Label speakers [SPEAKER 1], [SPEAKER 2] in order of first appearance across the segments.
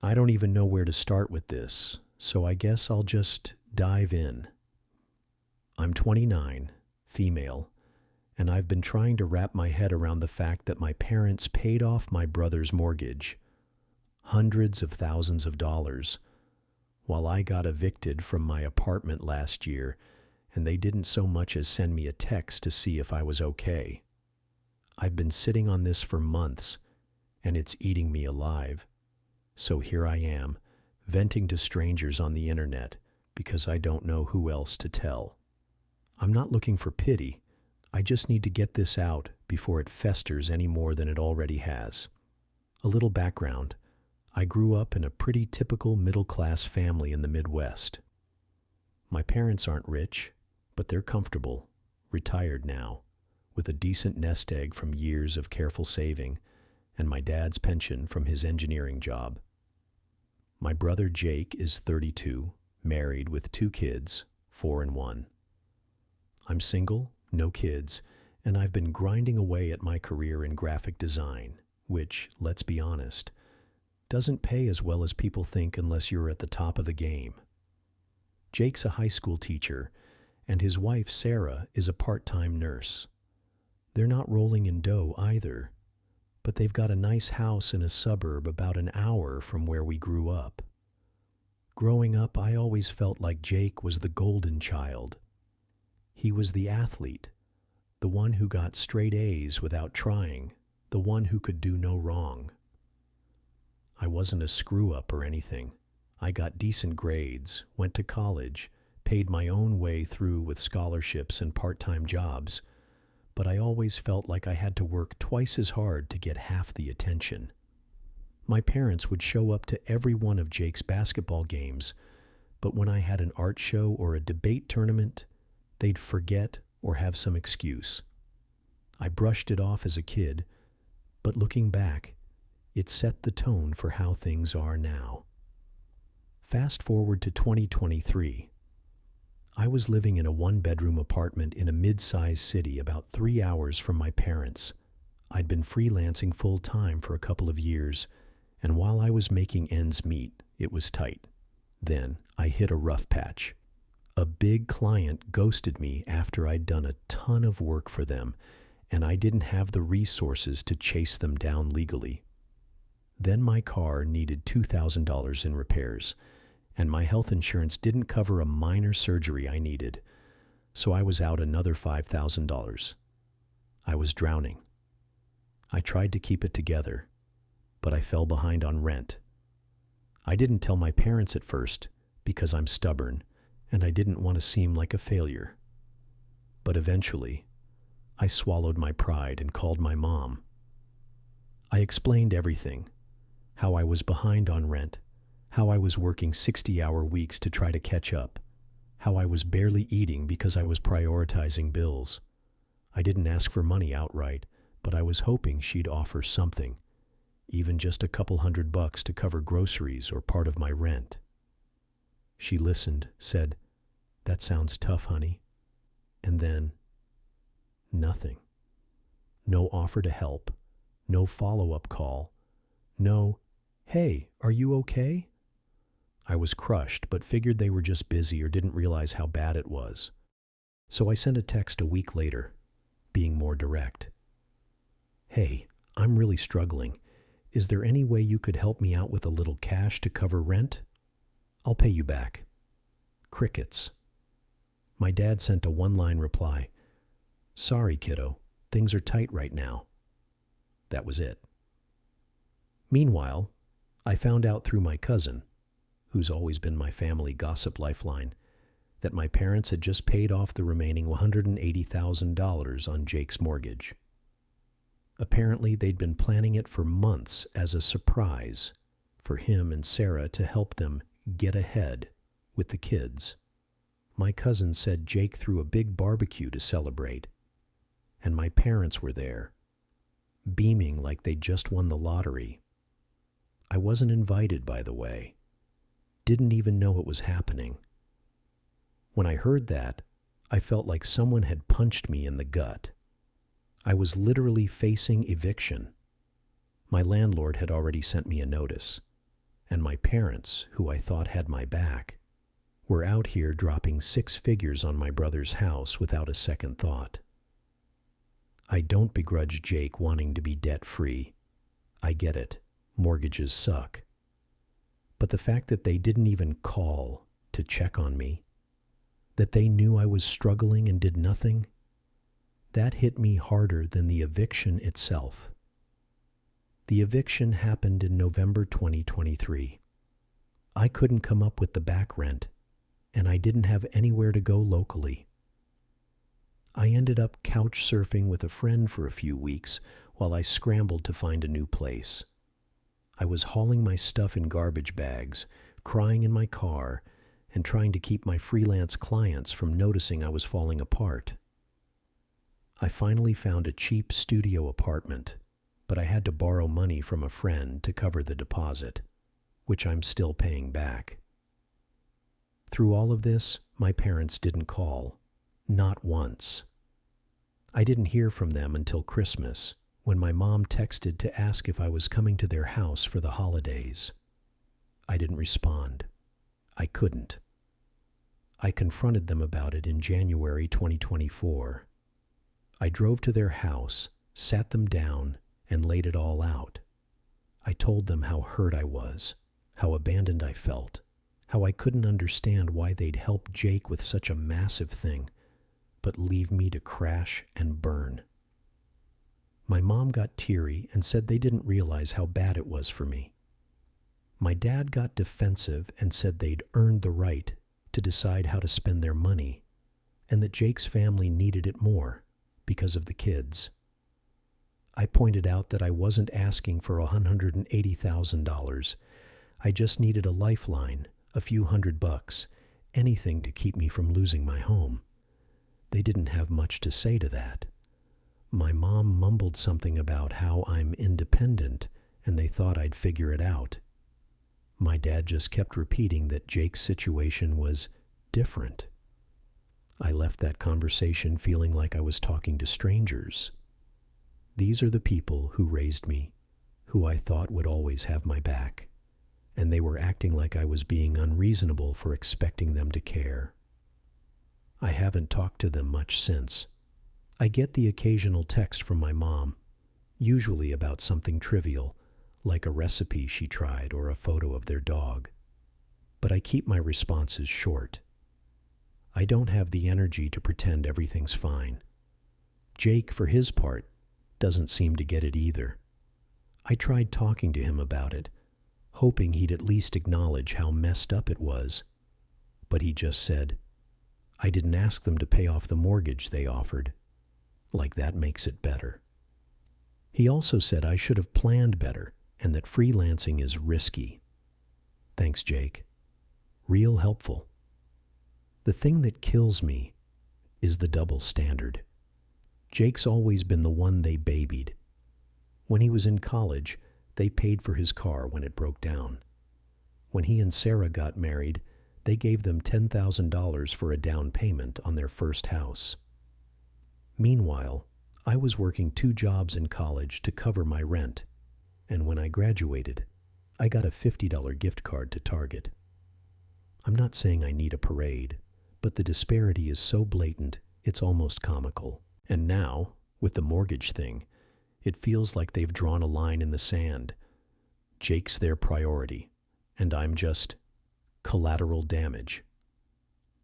[SPEAKER 1] I don't even know where to start with this, so I guess I'll just dive in. I'm 29, female, and I've been trying to wrap my head around the fact that my parents paid off my brother's mortgage, hundreds of thousands of dollars, while I got evicted from my apartment last year, and they didn't so much as send me a text to see if I was okay. I've been sitting on this for months, and it's eating me alive. So here I am, venting to strangers on the internet because I don't know who else to tell. I'm not looking for pity. I just need to get this out before it festers any more than it already has. A little background. I grew up in a pretty typical middle-class family in the Midwest. My parents aren't rich, but they're comfortable, retired now, with a decent nest egg from years of careful saving and my dad's pension from his engineering job. My brother Jake is 32, married with 2 kids, 4 and 1. I'm single, no kids, and I've been grinding away at my career in graphic design, which, let's be honest, doesn't pay as well as people think unless you're at the top of the game. Jake's a high school teacher, and his wife, Sarah, is a part-time nurse. They're not rolling in dough either, but they've got a nice house in a suburb about an hour from where we grew up. Growing up, I always felt like Jake was the golden child. He was the athlete, the one who got straight A's without trying, the one who could do no wrong. I wasn't a screw-up or anything. I got decent grades, went to college, paid my own way through with scholarships and part-time jobs, but I always felt like I had to work twice as hard to get half the attention. My parents would show up to every one of Jake's basketball games, but when I had an art show or a debate tournament, they'd forget or have some excuse. I brushed it off as a kid, but looking back, it set the tone for how things are now. Fast forward to 2023. I was living in a 1-bedroom apartment in a mid-sized city about 3 hours from my parents. I'd been freelancing full-time for a couple of years, and while I was making ends meet, it was tight. Then I hit a rough patch. A big client ghosted me after I'd done a ton of work for them, and I didn't have the resources to chase them down legally. Then my car needed $2,000 in repairs, and my health insurance didn't cover a minor surgery I needed, so I was out another $5,000. I was drowning. I tried to keep it together, but I fell behind on rent. I didn't tell my parents at first because I'm stubborn, and I didn't want to seem like a failure. But eventually, I swallowed my pride and called my mom. I explained everything, how I was behind on rent, how I was working 60-hour weeks to try to catch up, how I was barely eating because I was prioritizing bills. I didn't ask for money outright, but I was hoping she'd offer something, even just a couple $100 to cover groceries or part of my rent. She listened, said, "That sounds tough, honey." And then, nothing. No offer to help, no follow-up call, no, "Hey, are you okay?" I was crushed, but figured they were just busy or didn't realize how bad it was. So I sent a text a week later, being more direct. "Hey, I'm really struggling. Is there any way you could help me out with a little cash to cover rent? I'll pay you back." Crickets. My dad sent a 1-line reply. "Sorry, kiddo. Things are tight right now." That was it. Meanwhile, I found out through my cousin, who's always been my family gossip lifeline, that my parents had just paid off the remaining $180,000 on Jake's mortgage. Apparently, they'd been planning it for months as a surprise for him and Sarah to help them get ahead with the kids. My cousin said Jake threw a big barbecue to celebrate, and my parents were there, beaming like they'd just won the lottery. I wasn't invited, by the way. Didn't even know it was happening. When I heard that, I felt like someone had punched me in the gut. I was literally facing eviction. My landlord had already sent me a notice. And my parents, who I thought had my back, were out here dropping six figures on my brother's house without a second thought. I don't begrudge Jake wanting to be debt-free. I get it. Mortgages suck. But the fact that they didn't even call to check on me, that they knew I was struggling and did nothing, that hit me harder than the eviction itself. The eviction happened in November 2023. I couldn't come up with the back rent, and I didn't have anywhere to go locally. I ended up couch surfing with a friend for a few weeks while I scrambled to find a new place. I was hauling my stuff in garbage bags, crying in my car, and trying to keep my freelance clients from noticing I was falling apart. I finally found a cheap studio apartment, but I had to borrow money from a friend to cover the deposit, which I'm still paying back. Through all of this, my parents didn't call. Not once. I didn't hear from them until Christmas, when my mom texted to ask if I was coming to their house for the holidays. I didn't respond. I couldn't. I confronted them about it in January 2024. I drove to their house, sat them down, and laid it all out. I told them how hurt I was, how abandoned I felt, how I couldn't understand why they'd help Jake with such a massive thing, but leave me to crash and burn. My mom got teary and said they didn't realize how bad it was for me. My dad got defensive and said they'd earned the right to decide how to spend their money, and that Jake's family needed it more because of the kids. I pointed out that I wasn't asking for $180,000. I just needed a lifeline, a few $100, anything to keep me from losing my home. They didn't have much to say to that. My mom mumbled something about how I'm independent and they thought I'd figure it out. My dad just kept repeating that Jake's situation was different. I left that conversation feeling like I was talking to strangers. These are the people who raised me, who I thought would always have my back, and they were acting like I was being unreasonable for expecting them to care. I haven't talked to them much since. I get the occasional text from my mom, usually about something trivial, like a recipe she tried or a photo of their dog. But I keep my responses short. I don't have the energy to pretend everything's fine. Jake, for his part, doesn't seem to get it either. I tried talking to him about it, hoping he'd at least acknowledge how messed up it was, but he just said, "I didn't ask them to pay off the mortgage they offered." Like that makes it better. He also said I should have planned better and that freelancing is risky. Thanks, Jake. Real helpful. The thing that kills me is the double standard. Jake's always been the one they babied. When he was in college, they paid for his car when it broke down. When he and Sarah got married, they gave them $10,000 for a down payment on their first house. Meanwhile, I was working 2 jobs in college to cover my rent, and when I graduated, I got a $50 gift card to Target. I'm not saying I need a parade, but the disparity is so blatant, it's almost comical. And now, with the mortgage thing, it feels like they've drawn a line in the sand. Jake's their priority, and I'm just collateral damage.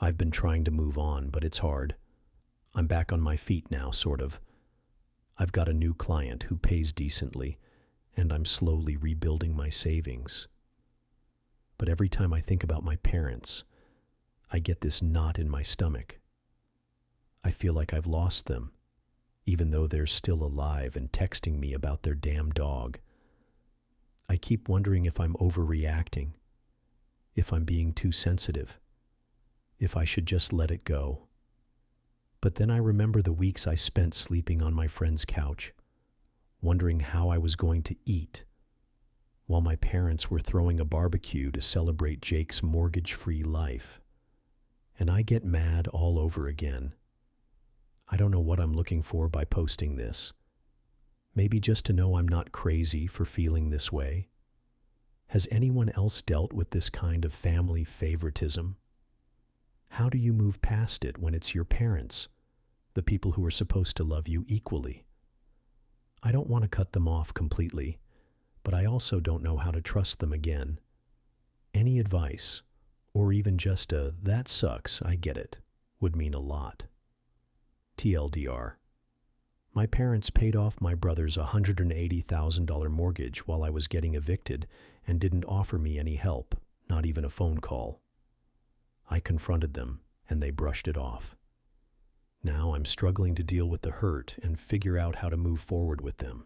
[SPEAKER 1] I've been trying to move on, but it's hard. I'm back on my feet now, sort of. I've got a new client who pays decently, and I'm slowly rebuilding my savings. But every time I think about my parents, I get this knot in my stomach. I feel like I've lost them, even though they're still alive and texting me about their damn dog. I keep wondering if I'm overreacting, if I'm being too sensitive, if I should just let it go. But then I remember the weeks I spent sleeping on my friend's couch, wondering how I was going to eat, while my parents were throwing a barbecue to celebrate Jake's mortgage-free life. And I get mad all over again. I don't know what I'm looking for by posting this. Maybe just to know I'm not crazy for feeling this way. Has anyone else dealt with this kind of family favoritism? How do you move past it when it's your parents, the people who are supposed to love you equally? I don't want to cut them off completely, but I also don't know how to trust them again. Any advice, or even just a "that sucks, I get it," would mean a lot. TLDR. My parents paid off my brother's $180,000 mortgage while I was getting evicted and didn't offer me any help, not even a phone call. I confronted them, and they brushed it off. Now I'm struggling to deal with the hurt and figure out how to move forward with them.